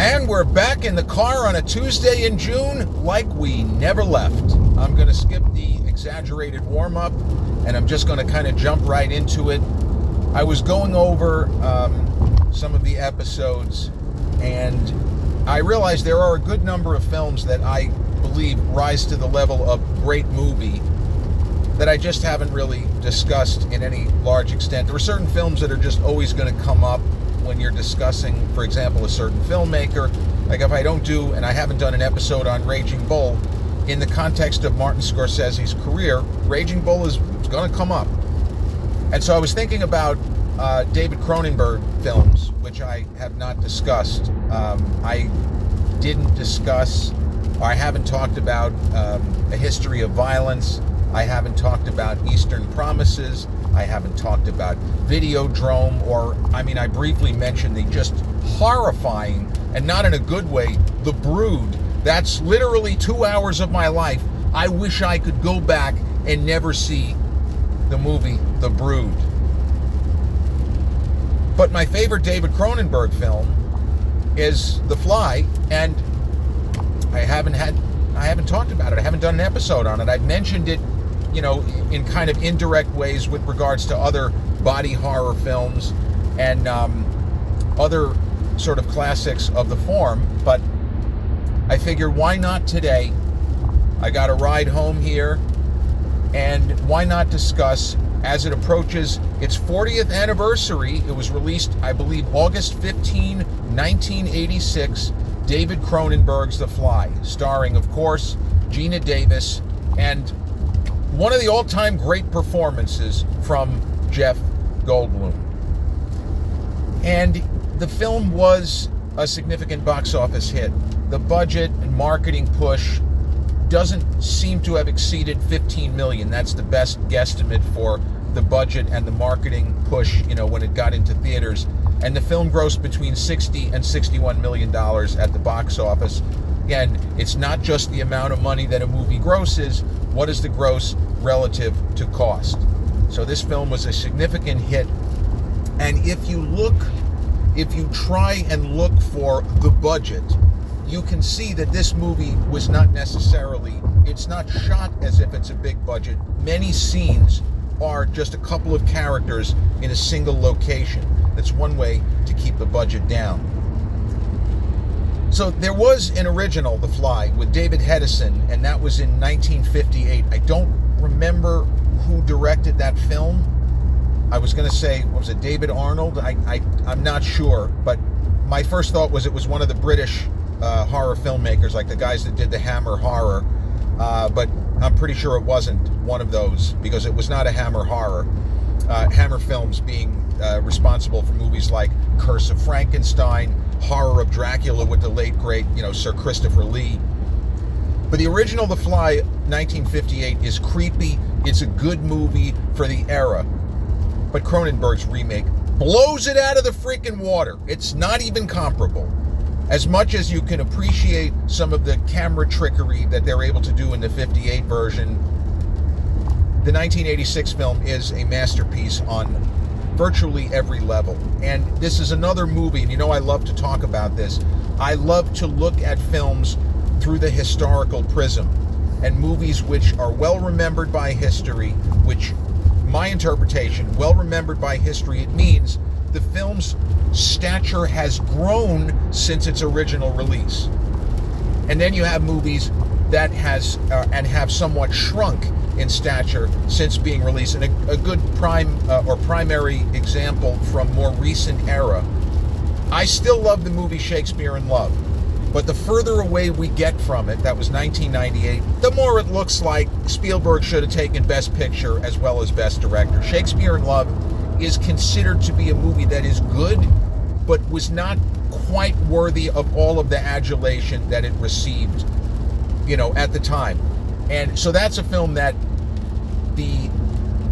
And we're back in the car on a Tuesday in June like we never left. I'm going to skip the exaggerated warm-up, and I'm just going to kind of jump right into it. I was going over some of the episodes, and I realized there are a good number of films that I believe rise to the level of great movie that I just haven't really discussed in any large extent. There are certain films that are just always going to come up when you're discussing, for example, a certain filmmaker. Like if I don't do, and I haven't done an episode on Raging Bull, in the context of Martin Scorsese's career, Raging Bull is going to come up. And so I was thinking about David Cronenberg films, which I have not discussed. I didn't discuss, or I haven't talked about A History of Violence. I haven't talked about Eastern Promises. I haven't talked about Videodrome, I briefly mentioned the just horrifying, and not in a good way, The Brood. That's literally 2 hours of my life. I wish I could go back and never see the movie The Brood. But my favorite David Cronenberg film is The Fly, and I haven't talked about it. I haven't done an episode on it. I've mentioned it, in kind of indirect ways with regards to other body horror films and other sort of classics of the form, but I figured, why not today? I got a ride home here, and why not discuss, as it approaches its 40th anniversary, it was released, I believe, August 15, 1986, David Cronenberg's The Fly, starring, of course, Geena Davis, and one of the all-time great performances from Jeff Goldblum. And the film was a significant box office hit. The budget and marketing push doesn't seem to have exceeded $15 million. That's the best guesstimate for the budget and the marketing push, when it got into theaters. And the film grossed between $60 and $61 million at the box office. Again, it's not just the amount of money that a movie grosses. What is the gross relative to cost? So this film was a significant hit. And if you try and look for the budget, you can see that this movie was not necessarily, it's not shot as if it's a big budget. Many scenes are just a couple of characters in a single location. That's one way to keep the budget down. So there was an original, The Fly, with David Hedison, and that was in 1958. I don't remember who directed that film. I was going to say, was it David Arnold? I'm not sure, but my first thought was it was one of the British horror filmmakers, like the guys that did the Hammer horror, but I'm pretty sure it wasn't one of those, because it was not a Hammer horror. Hammer Films being responsible for movies like Curse of Frankenstein, Horror of Dracula with the late great, Sir Christopher Lee. But the original The Fly, 1958, is creepy. It's a good movie for the era. But Cronenberg's remake blows it out of the freaking water. It's not even comparable. As much as you can appreciate some of the camera trickery that they're able to do in the 58 version, the 1986 film is a masterpiece on virtually every level. And this is another movie, and I love to talk about this. I love to look at films through the historical prism, and movies which are well remembered by history, which, my interpretation, well remembered by history, it means the film's stature has grown since its original release. And then you have movies that have somewhat shrunk in stature since being released. And a good primary example from more recent era, I still love the movie Shakespeare in Love, but the further away we get from it, that was 1998, the more it looks like Spielberg should have taken Best Picture as well as Best Director. Shakespeare in Love is considered to be a movie that is good, but was not quite worthy of all of the adulation that it received, at the time. And so that's a film that the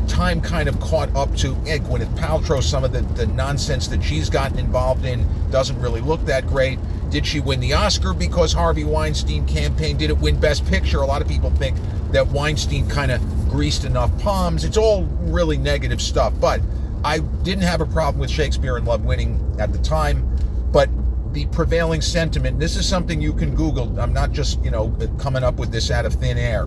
time kind of caught up to. Gwyneth Paltrow, some of the nonsense that she's gotten involved in doesn't really look that great. Did she win the Oscar because Harvey Weinstein campaigned? Did it win Best Picture? A lot of people think that Weinstein kind of greased enough palms. It's all really negative stuff. But I didn't have a problem with Shakespeare in Love winning at the time. But the prevailing sentiment, this is something you can Google, I'm not just, coming up with this out of thin air.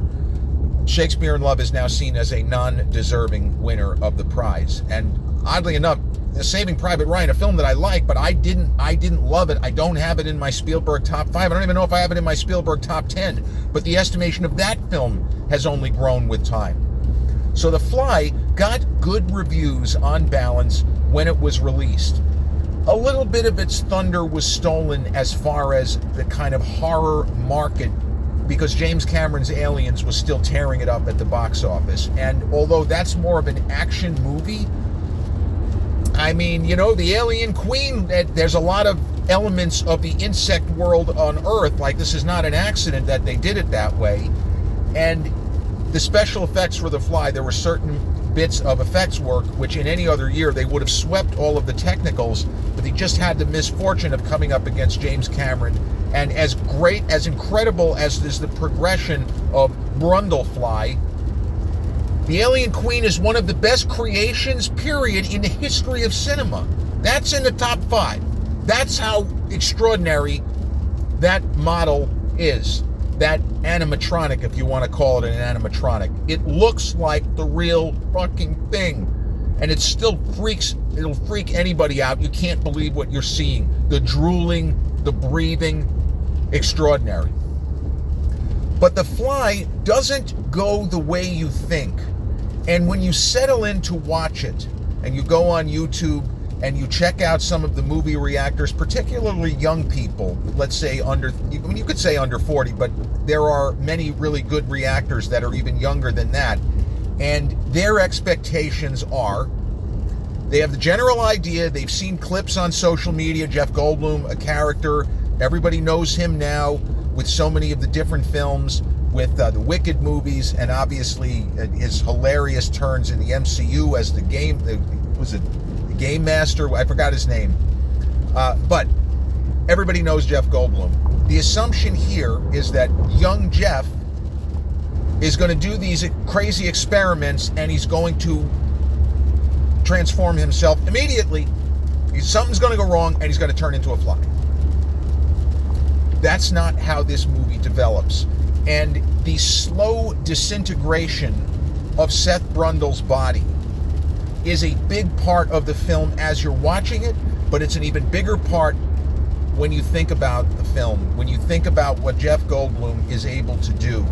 Shakespeare in Love is now seen as a non-deserving winner of the prize. And oddly enough, Saving Private Ryan, a film that I like, but I didn't love it. I don't have it in my Spielberg top 5. I don't even know if I have it in my Spielberg top 10. But the estimation of that film has only grown with time. So The Fly got good reviews on balance when it was released. A little bit of its thunder was stolen as far as the kind of horror market, because James Cameron's Aliens was still tearing it up at the box office. And although that's more of an action movie, I mean, the Alien Queen, there's a lot of elements of the insect world on Earth. Like, this is not an accident that they did it that way. And the special effects for The Fly, there were certain bits of effects work which in any other year they would have swept all of the technicals, but they just had the misfortune of coming up against James Cameron. And as great, as incredible as is the progression of Brundlefly, the Alien Queen is one of the best creations, period, in the history of cinema. That's in the top 5. That's how extraordinary that model is. That animatronic, if you want to call it an animatronic. It looks like the real fucking thing. And it still it'll freak anybody out. You can't believe what you're seeing. The drooling, the breathing, extraordinary. But The Fly doesn't go the way you think. And when you settle in to watch it, and you go on YouTube and you check out some of the movie reactors, particularly young people, let's say you could say under 40, but there are many really good reactors that are even younger than that. And their expectations are, they have the general idea, they've seen clips on social media, Jeff Goldblum, a character, everybody knows him now with so many of the different films, with the Wicked movies, and obviously his hilarious turns in the MCU as the Game Master, I forgot his name. But everybody knows Jeff Goldblum. The assumption here is that young Jeff is going to do these crazy experiments and he's going to transform himself immediately. Something's going to go wrong and he's going to turn into a fly. That's not how this movie develops. And the slow disintegration of Seth Brundle's body is a big part of the film as you're watching it, but it's an even bigger part when you think about the film, when you think about what Jeff Goldblum is able to do.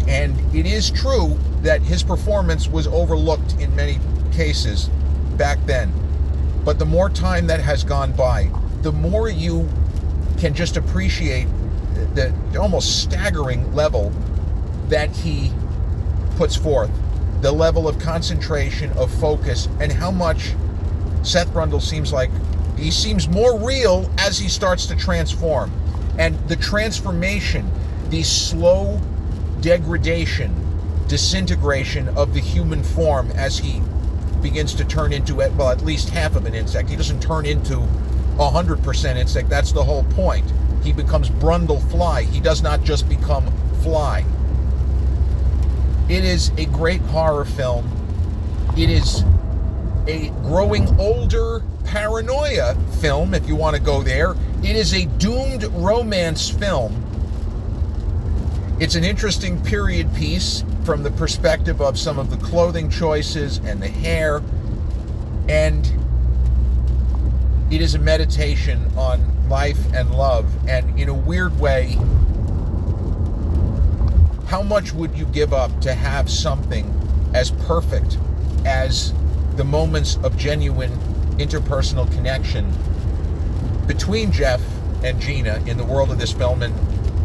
And it is true that his performance was overlooked in many cases back then. But the more time that has gone by, the more you can just appreciate the almost staggering level that he puts forth, the level of concentration, of focus, and how much Seth Brundle seems more real as he starts to transform. And the transformation, the slow degradation, disintegration of the human form as he begins to turn into, at least half of an insect. He doesn't turn into 100% insect. That's the whole point. He becomes Brundlefly. He does not just become fly. It is a great horror film. It is a growing older paranoia film, if you want to go there. It is a doomed romance film. It's an interesting period piece from the perspective of some of the clothing choices and the hair. And it is a meditation on life and love. And in a weird way, how much would you give up to have something as perfect as the moments of genuine interpersonal connection between Jeff and Gina in the world of this film? And,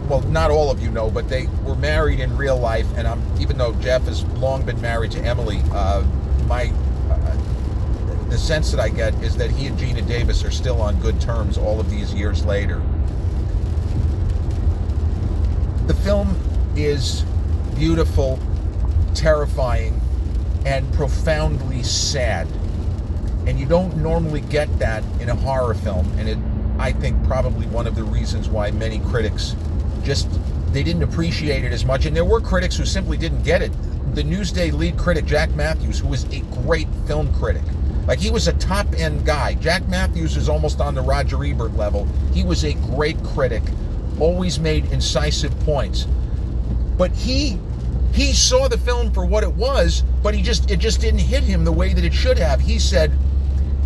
well, not all of you know, but they were married in real life. And even though Jeff has long been married to Emily, the sense that I get is that he and Gina Davis are still on good terms all of these years later. The film is beautiful, terrifying, and profoundly sad. And you don't normally get that in a horror film. And I think probably one of the reasons why many critics they didn't appreciate it as much. And there were critics who simply didn't get it. The Newsday lead critic, Jack Matthews, who was a great film critic, Like, he was a top-end guy. Jack Matthews is almost on the Roger Ebert level. He was a great critic, always made incisive points. But he saw the film for what it was, but it just didn't hit him the way that it should have. He said,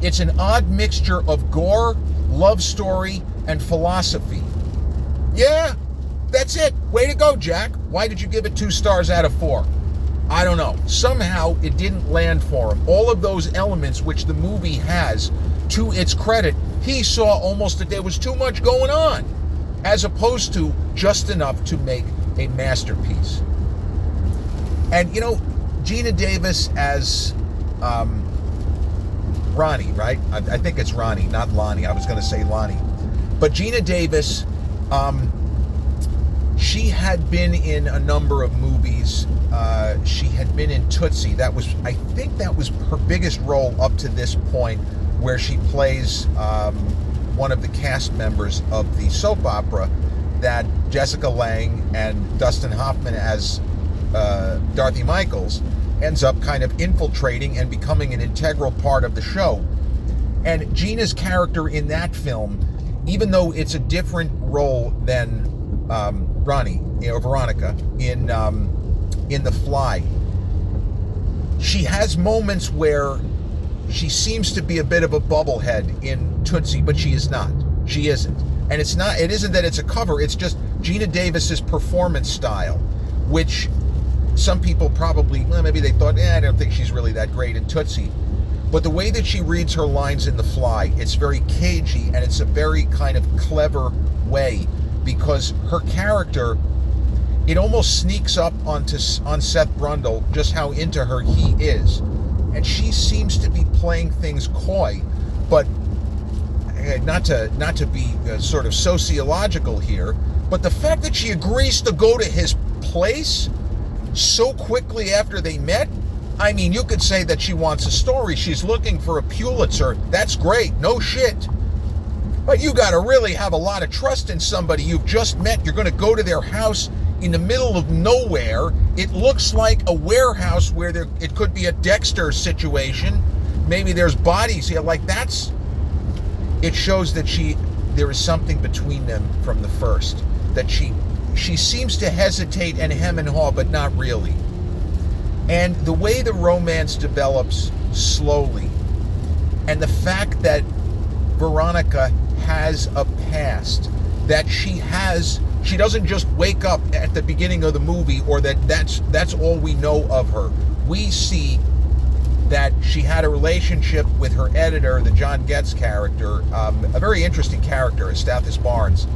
it's an odd mixture of gore, love story, and philosophy. Yeah, that's it. Way to go, Jack. Why did you give it 2 stars out of 4? I don't know. Somehow it didn't land for him. All of those elements which the movie has, to its credit, he saw almost that there was too much going on, as opposed to just enough to make a masterpiece. And, you know, Geena Davis as Ronnie, right? I think it's Ronnie, not Lonnie. I was going to say Lonnie. But Geena Davis, she had been in a number of movies. She had been in Tootsie. I think that was her biggest role up to this point, where she plays one of the cast members of the soap opera that Jessica Lange and Dustin Hoffman as Dorothy Michaels ends up kind of infiltrating and becoming an integral part of the show. And Geena's character in that film, even though it's a different role than Ronnie, Veronica in The Fly, she has moments where she seems to be a bit of a bubblehead in Tootsie, but she is not. She isn't. And it isn't that it's a cover, it's just Geena Davis's performance style, which some people probably, maybe they thought, I don't think she's really that great in Tootsie. But the way that she reads her lines in The Fly, it's very cagey, and it's a very kind of clever way, because her character, it almost sneaks up on Seth Brundle just how into her he is. And she seems to be playing things coy, but not to be sort of sociological here, but the fact that she agrees to go to his place so quickly after they met, I mean, you could say that she wants a story. She's looking for a Pulitzer. That's great. No shit. But you got to really have a lot of trust in somebody you've just met. You're going to go to their house in the middle of nowhere. It looks like a warehouse where it could be a Dexter situation. Maybe there's bodies here. Like, it shows that there is something between them from the first. That she seems to hesitate and hem and haw, but not really. And the way the romance develops slowly, and the fact that Veronica has a past, that she doesn't just wake up at the beginning of the movie, or that's all we know of her. We see that she had a relationship with her editor, the John Getz character, a very interesting character, Estathis Barnes,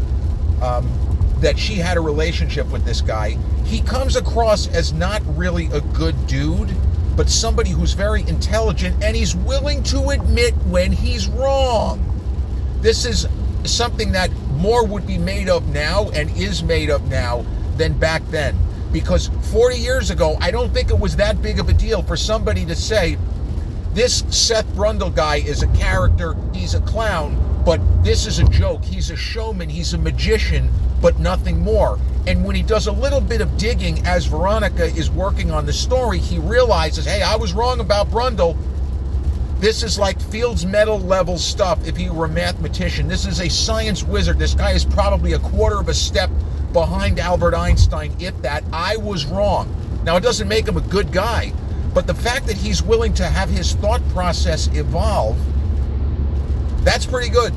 that she had a relationship with this guy. He comes across as not really a good dude, but somebody who's very intelligent, and he's willing to admit when he's wrong. This is something that more would be made of now, and is made of now, than back then. Because 40 years ago, I don't think it was that big of a deal for somebody to say, this Seth Brundle guy is a character, he's a clown, but this is a joke. He's a showman, he's a magician, but nothing more. And when he does a little bit of digging as Veronica is working on the story, he realizes, hey, I was wrong about Brundle. This is like Fields Medal level stuff if he were a mathematician. This is a science wizard. This guy is probably a quarter of a step behind Albert Einstein, if that. I was wrong. Now, it doesn't make him a good guy, but the fact that he's willing to have his thought process evolve, that's pretty good.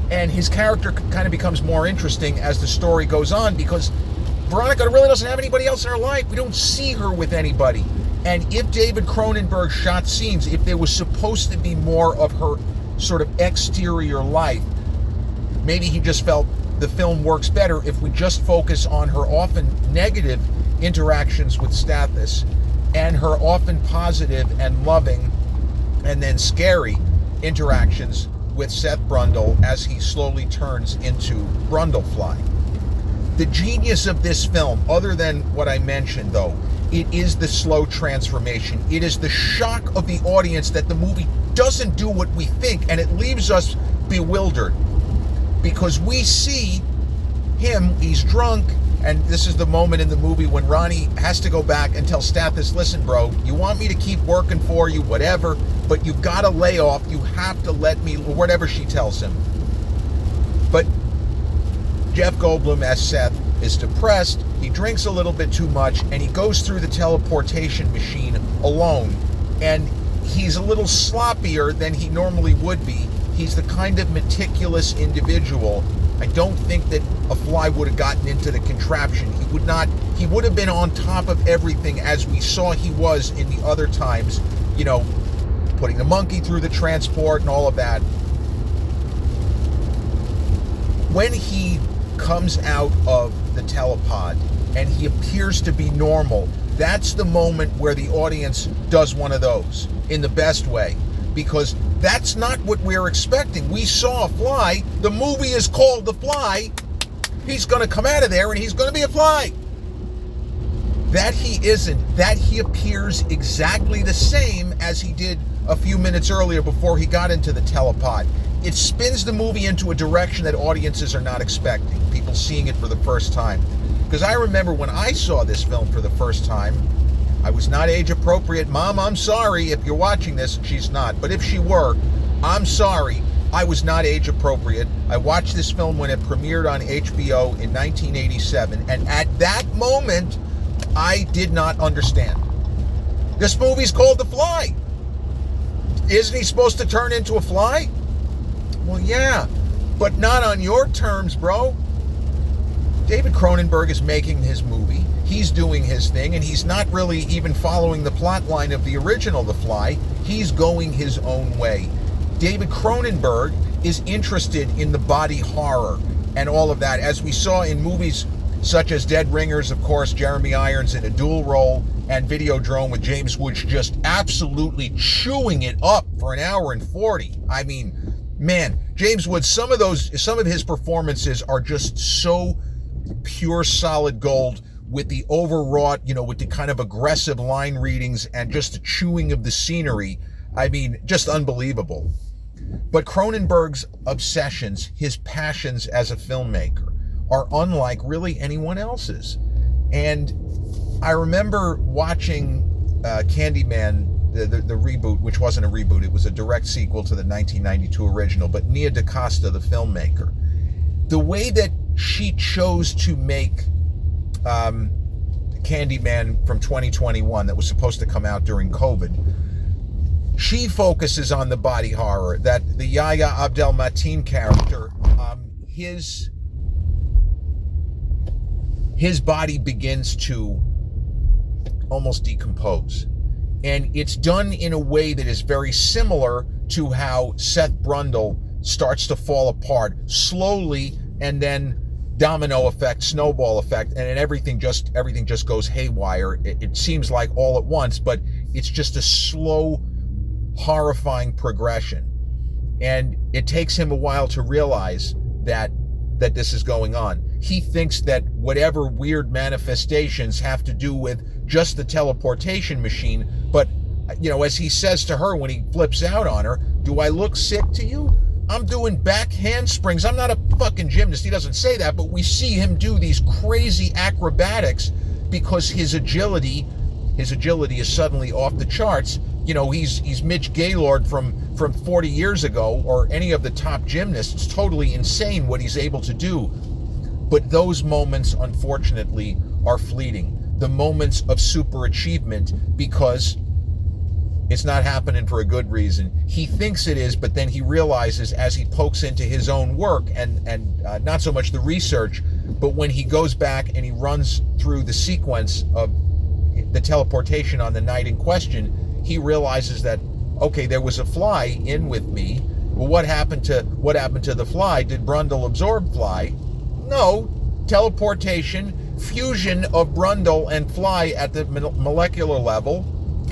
And his character kind of becomes more interesting as the story goes on, because Veronica really doesn't have anybody else in her life. We don't see her with anybody. And if David Cronenberg shot scenes, if there was supposed to be more of her sort of exterior life, maybe he just felt the film works better if we just focus on her often negative interactions with Stathis, and her often positive and loving and then scary interactions with Seth Brundle as he slowly turns into Brundlefly. The genius of this film, other than what I mentioned though, it is the slow transformation. It is the shock of the audience that the movie doesn't do what we think, and it leaves us bewildered. Because we see him, he's drunk, and this is the moment in the movie when Ronnie has to go back and tell Stathis, listen bro, you want me to keep working for you, whatever, but you've got to lay off. You have to let me, or whatever she tells him. But Jeff Goldblum as Seth is depressed. He drinks a little bit too much, and he goes through the teleportation machine alone. And he's a little sloppier than he normally would be. He's the kind of meticulous individual. I don't think that a fly would have gotten into the contraption. He would have been on top of everything, as we saw he was in the other times, putting the monkey through the transport and all of that. When he comes out of the telepod and he appears to be normal, that's the moment where the audience does one of those in the best way, because that's not what we're expecting. We saw a fly. The movie is called The Fly. He's going to come out of there and he's going to be a fly. That he isn't. That he appears exactly the same as he did a few minutes earlier before he got into the telepod. It spins the movie into a direction that audiences are not expecting, people seeing it for the first time. Because I remember when I saw this film for the first time, I was not age appropriate. Mom, I'm sorry if you're watching this. She's not. But if she were, I'm sorry. I was not age appropriate. I watched this film when it premiered on HBO in 1987. And at that moment, I did not understand. This movie's called The Fly. Isn't he supposed to turn into a fly? Well, yeah, but not on your terms, bro. David Cronenberg is making his movie. He's doing his thing, and he's not really even following the plot line of the original The Fly. He's going his own way. David Cronenberg is interested in the body horror and all of that, as we saw in movies such as Dead Ringers, of course, Jeremy Irons in a dual role, and Videodrome with James Woods just absolutely chewing it up for an hour and 40. I mean, man, James Woods, some of his performances are just so pure solid gold, with the overwrought, with the kind of aggressive line readings and just the chewing of the scenery. I mean, just unbelievable. But Cronenberg's obsessions, his passions as a filmmaker, are unlike really anyone else's. And I remember watching Candyman, the reboot, which wasn't a reboot, it was a direct sequel to the 1992 original, but Nia DaCosta, the filmmaker, the way that she chose to make Candyman from 2021 that was supposed to come out during COVID, she focuses on the body horror, that the Yahya Abdel-Mateen character, his body begins to almost decompose. And it's done in a way that is very similar to how Seth Brundle starts to fall apart slowly, and then domino effect, snowball effect, and then everything just goes haywire. It seems like all at once, but it's just a slow, horrifying progression. And it takes him a while to realize that this is going on. He thinks that whatever weird manifestations have to do with just the teleportation machine, but as he says to her when he flips out on her, "Do I look sick to you? I'm doing back handsprings. I'm not a fucking gymnast." He doesn't say that, but we see him do these crazy acrobatics because his agility is suddenly off the charts. He's Mitch Gaylord from 40 years ago, or any of the top gymnasts. It's totally insane what he's able to do. But those moments, unfortunately, are fleeting. The moments of super achievement, because it's not happening for a good reason. He thinks it is, but then he realizes as he pokes into his own work and not so much the research, but when he goes back and he runs through the sequence of the teleportation on the night in question, he realizes that, okay, there was a fly in with me. Well, what happened to the fly? Did Brundle absorb fly? No. Teleportation, fusion of Brundle and fly at the molecular level.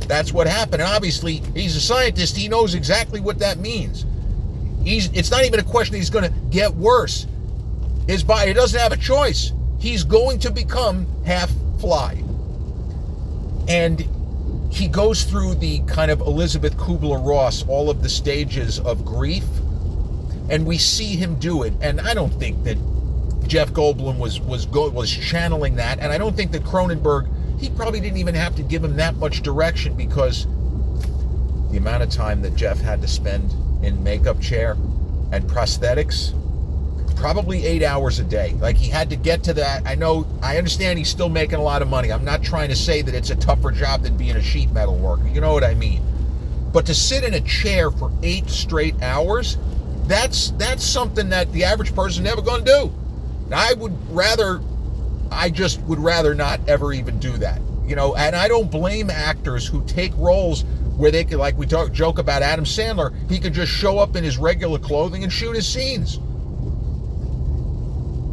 That's what happened. And obviously, he's a scientist. He knows exactly what that means. It's not even a question that he's going to get worse. His body doesn't have a choice. He's going to become half fly. And he goes through the kind of Elizabeth Kubler-Ross, all of the stages of grief, and we see him do it. And I don't think that Jeff Goldblum was channeling that, and I don't think that Cronenberg, he probably didn't even have to give him that much direction, because the amount of time that Jeff had to spend in makeup chair and prosthetics, probably 8 hours a day. Like, he had to get to that. I understand he's still making a lot of money. I'm not trying to say that it's a tougher job than being a sheet metal worker. You know what I mean? But to sit in a chair for 8 straight hours, that's something that the average person never going to do. I just would rather not ever even do that. And I don't blame actors who take roles where they could, like we joke about Adam Sandler, he could just show up in his regular clothing and shoot his scenes.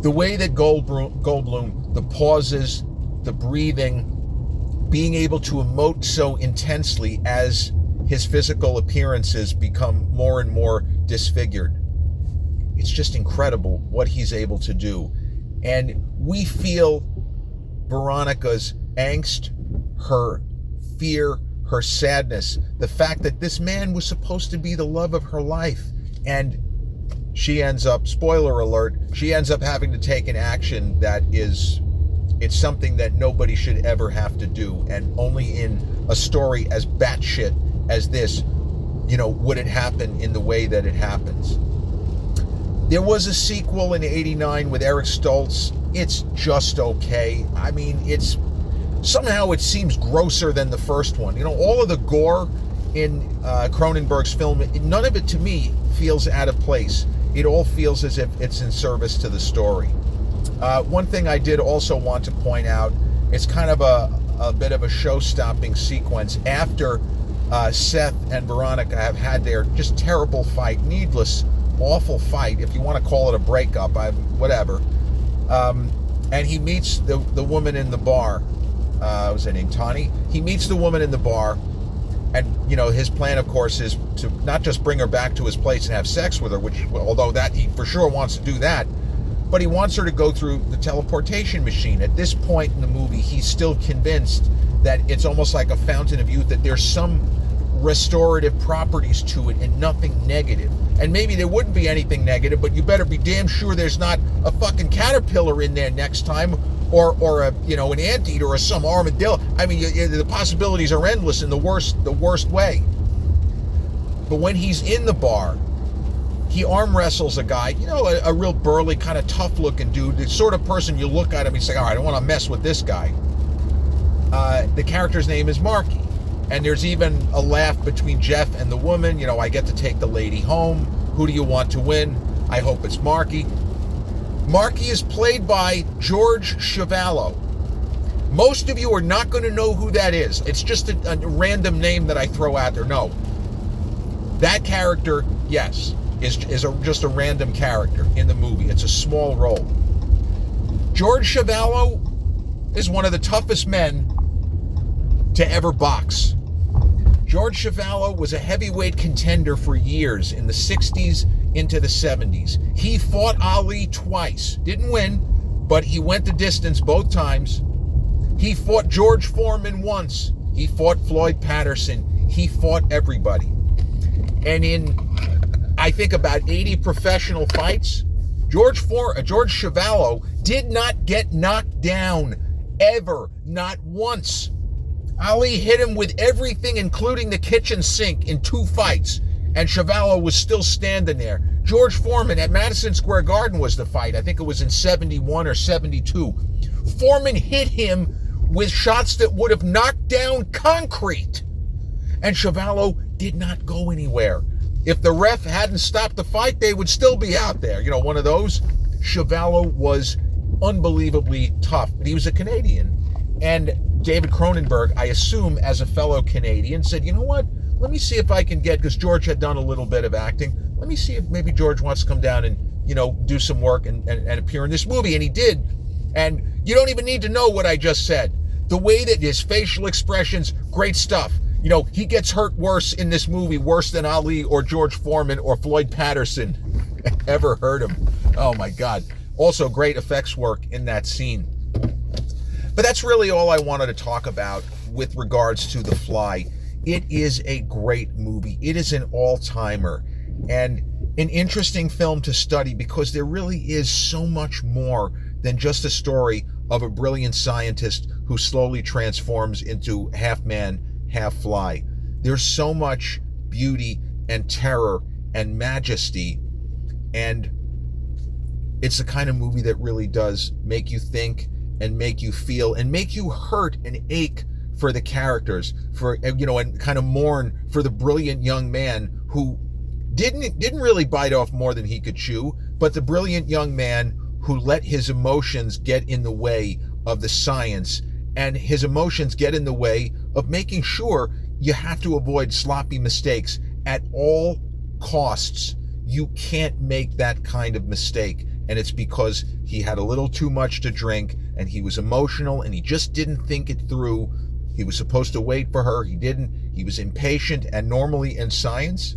The way that Goldblum, the pauses, the breathing, being able to emote so intensely as his physical appearances become more and more disfigured. It's just incredible what he's able to do. And we feel Veronica's angst, her fear, her sadness, the fact that this man was supposed to be the love of her life, and she ends up, spoiler alert, she ends up having to take an action that it's something that nobody should ever have to do, and only in a story as batshit as this, would it happen in the way that it happens. There was a sequel in '89 with Eric Stoltz. It's just okay. I mean, somehow it seems grosser than the first one. All of the gore in Cronenberg's film, none of it to me feels out of place. It all feels as if it's in service to the story. One thing I did also want to point out, it's kind of a bit of a show-stopping sequence after Seth and Veronica have had their just terrible fight, needless, awful fight, if you want to call it a breakup, whatever. And he meets the woman in the bar. Was her name Tani? He meets the woman in the bar, and his plan, of course, is to not just bring her back to his place and have sex with her, which, although that he for sure wants to do that, but he wants her to go through the teleportation machine. At this point in the movie, he's still convinced that it's almost like a fountain of youth, that there's some restorative properties to it and nothing negative. And maybe there wouldn't be anything negative, but you better be damn sure there's not a fucking caterpillar in there next time, or a an anteater or some armadillo. I mean, the possibilities are endless in the worst way. But when he's in the bar, he arm wrestles a guy, a real burly, kind of tough looking dude, the sort of person you look at him and you say, all right, I don't want to mess with this guy. The character's name is Marky. And there's even a laugh between Jeff and the woman. I get to take the lady home. Who do you want to win? I hope it's Marky. Marky is played by George Chiavello. Most of you are not going to know who that is. It's just a random name that I throw out there. No. That character, yes, is just a random character in the movie. It's a small role. George Chiavello is one of the toughest men to ever box. George Chiavello was a heavyweight contender for years in the 60s into the 70s. He fought Ali twice. Didn't win, but he went the distance both times. He fought George Foreman once. He fought Floyd Patterson. He fought everybody. And in, I think, about 80 professional fights, George Chiavello did not get knocked down ever, not once. Ali hit him with everything, including the kitchen sink, in 2 fights, and Chiavello was still standing there. George Foreman at Madison Square Garden was the fight. I think it was in 71 or 72. Foreman hit him with shots that would have knocked down concrete, and Chiavello did not go anywhere. If the ref hadn't stopped the fight, they would still be out there. One of those. Chiavello was unbelievably tough, but he was a Canadian. And David Cronenberg, I assume, as a fellow Canadian, said, you know what? Let me see if I can get, because George had done a little bit of acting, let me see if maybe George wants to come down and, do some work and appear in this movie. And he did. And you don't even need to know what I just said. The way that his facial expressions, great stuff. He gets hurt worse in this movie, worse than Ali or George Foreman or Floyd Patterson ever hurt him. Oh my God. Also great effects work in that scene. But that's really all I wanted to talk about with regards to The Fly. It is a great movie. It is an all-timer and an interesting film to study, because there really is so much more than just a story of a brilliant scientist who slowly transforms into half man, half fly. There's so much beauty and terror and majesty. And it's the kind of movie that really does make you think and make you feel and make you hurt and ache for the characters, for, you know, and kind of mourn for the brilliant young man who didn't really bite off more than he could chew, but the brilliant young man who let his emotions get in the way of the science, and his emotions get in the way of making sure you have to avoid sloppy mistakes at all costs. You can't make that kind of mistake, and it's because he had a little too much to drink, and he was emotional, and he just didn't think it through. He was supposed to wait for her. He didn't. He was impatient, and normally in science,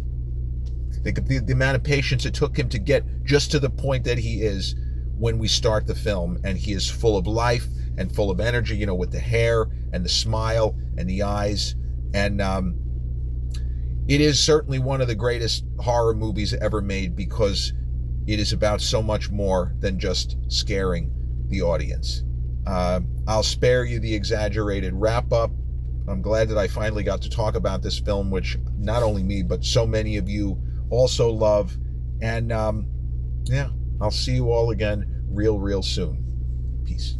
the amount of patience it took him to get just to the point that he is when we start the film, and he is full of life and full of energy, you know, with the hair and the smile and the eyes. And it is certainly one of the greatest horror movies ever made, because it is about so much more than just scaring the audience. I'll spare you the exaggerated wrap-up. I'm glad that I finally got to talk about this film, which not only me, but so many of you also love. And yeah, I'll see you all again real soon. Peace.